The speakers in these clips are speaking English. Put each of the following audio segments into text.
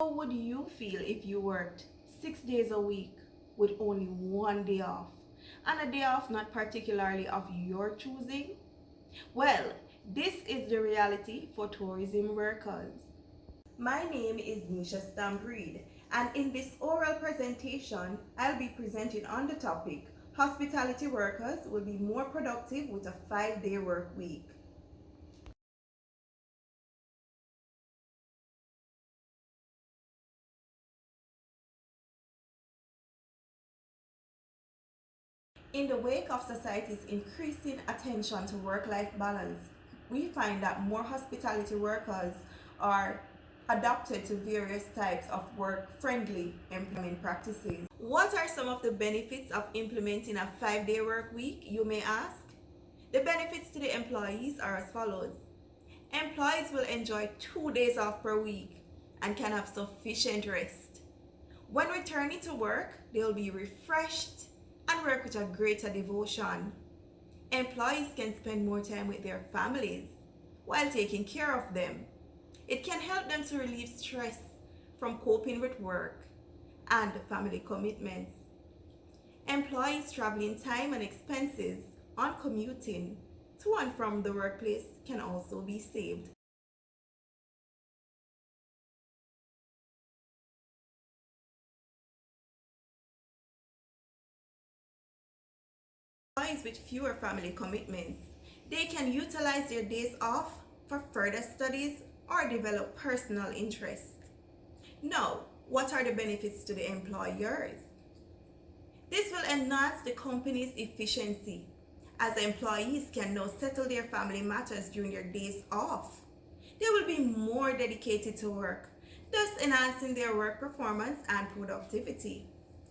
How would you feel if you worked 6 days a week with only one day off? And a day off not particularly of your choosing? Well, this is the reality for tourism workers. My name is Nisha Stampede, and in this oral presentation, I'll be presenting on the topic hospitality workers will be more productive with a 5-day work week. In the wake of society's increasing attention to work-life balance, we find that more hospitality workers are adapted to various types of work-friendly employment practices. What are some of the benefits of implementing a 5-day work week, you may ask? The benefits to the employees are as follows. Employees will enjoy 2 days off per week and can have sufficient rest. When returning to work, they'll be refreshed and work with a greater devotion. Employees can spend more time with their families while taking care of them. It can help them to relieve stress from coping with work and family commitments. Employees traveling time and expenses on commuting to and from the workplace can also be saved. Employees with fewer family commitments, they can utilize their days off for further studies or develop personal interests. Now, what are the benefits to the employers? This will enhance the company's efficiency as employees can now settle their family matters during their days off. They will be more dedicated to work, thus enhancing their work performance and productivity.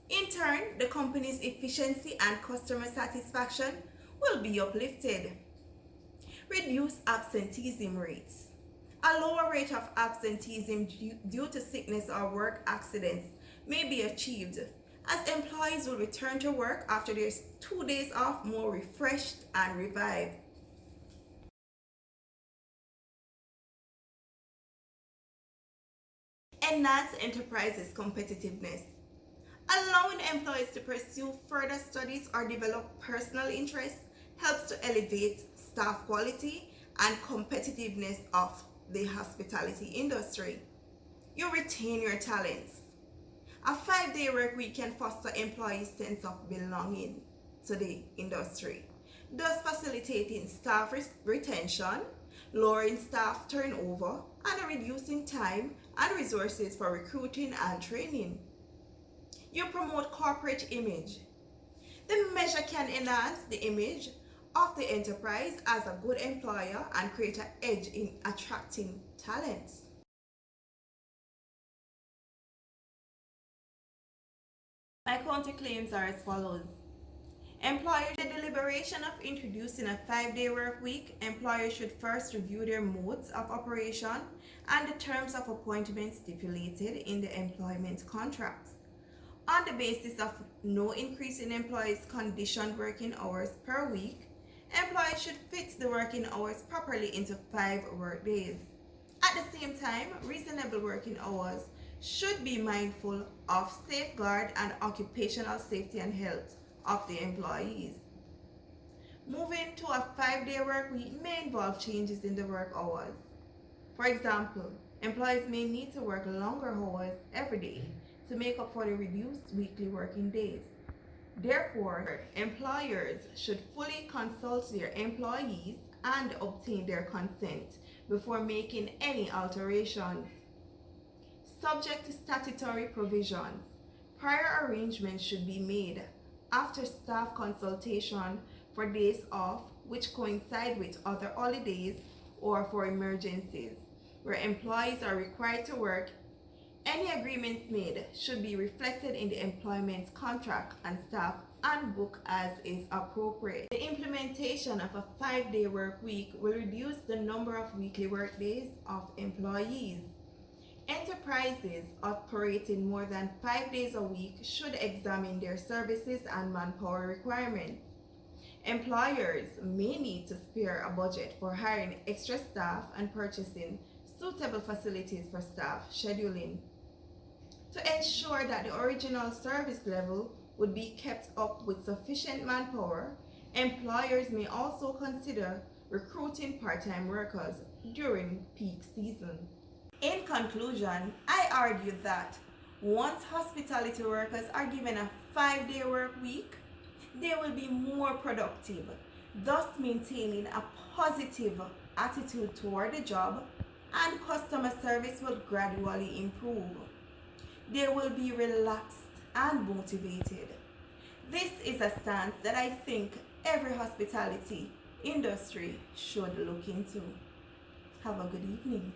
In turn, the company's efficiency and customer satisfaction will be uplifted. Reduce absenteeism rates. A lower rate of absenteeism due to sickness or work accidents may be achieved as employees will return to work after their 2 days off more refreshed and revived. Enhance enterprises' competitiveness. Allowing employees to pursue further studies or develop personal interests helps to elevate staff quality and competitiveness of the hospitality industry. You retain your talents. A 5-day work week can foster employees' sense of belonging to the industry, thus facilitating staff retention, lowering staff turnover, and reducing time and resources for recruiting and training. You promote corporate image. The measure can enhance the image of the enterprise as a good employer and create an edge in attracting talents. My counterclaims are as follows. Employers, in the deliberation of introducing a 5-day work week, employers should first review their modes of operation and the terms of appointment stipulated in the employment contracts. On the basis of no increase in employees' conditioned working hours per week, employees should fit the working hours properly into 5 work days. At the same time, reasonable working hours should be mindful of safeguard and occupational safety and health of the employees. Moving to a 5-day work week may involve changes in the work hours. For example, employees may need to work longer hours every day to make up for the reduced weekly working days. Therefore, employers should fully consult their employees and obtain their consent before making any alterations. Subject to statutory provisions, prior arrangements should be made after staff consultation for days off which coincide with other holidays or for emergencies where employees are required to work. Any agreements made should be reflected in the employment contract and staff handbook as is appropriate. The implementation of a 5-day work week will reduce the number of weekly work days of employees. Enterprises operating more than 5 days a week should examine their services and manpower requirements. Employers may need to spare a budget for hiring extra staff and purchasing suitable facilities for staff scheduling. To ensure that the original service level would be kept up with sufficient manpower, employers may also consider recruiting part-time workers during peak season. In conclusion, I argue that once hospitality workers are given a 5-day work week, they will be more productive, thus maintaining a positive attitude toward the job, and customer service will gradually improve. They will be relaxed and motivated. This is a stance that I think every hospitality industry should look into. Have a good evening.